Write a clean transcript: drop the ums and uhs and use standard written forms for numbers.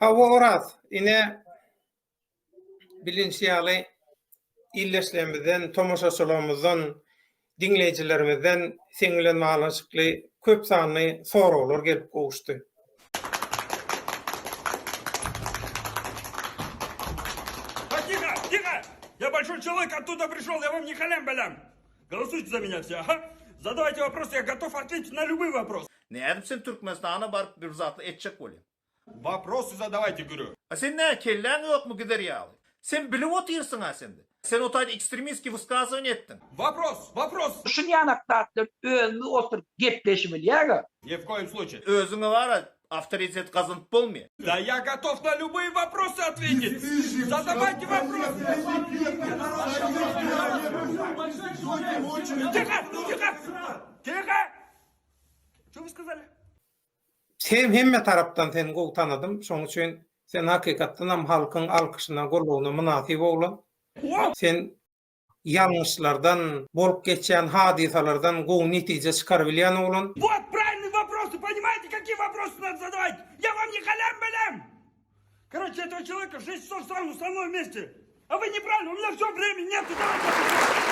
Ha Oraz ine bilinçli ýaly illeşlerimizden, tomoşaçylarymyzdan, dinleýijilerimizden seň bilen baglanşykly köp sanly soraglar gelip gowuşdy. Тихо, тихо! Я большой человек, оттуда пришел, я вам не халям-балям. Голосуйте за меня все, ага? Задавайте вопросы, я готов ответить на любой вопрос. Ne edip sen Türkmenistan'a barıp bir zatlı etçek bolýan? Вопросы задавайте, говорю. A sen ne kellen yok mu gider ýaly? Sen bilip otyrsın ha sende. Sen otayda ekstremistki высказывание ettin. Вопрос, вопрос! Şunu yanaklattıp önünü oturup gepleşmeli Ни в коем случае. Özüňe bara авторитет kazanıp bolmaýar. Да я готов на любые вопросы ответить. Задавайте вопросы. Тихо, тихо, тихо! Что вы сказали? Sen hemme tarapdan seni gowy tanydym. Şoň üçin sen hakykatdan ham halkyň alkyşyna, gollugyna münasip bolan. Sen ýalňyşlardan, bolup geçýän hadisalardan gowy netije çykar bilýän bolan. Вот правильные вопросы, понимаете, какие вопросы надо задавать? Я вам не халям-балям! Короче, этого человека в 6 часов сразу со мной вместе. А вы неправильно, у меня все, времени нет. Давайте.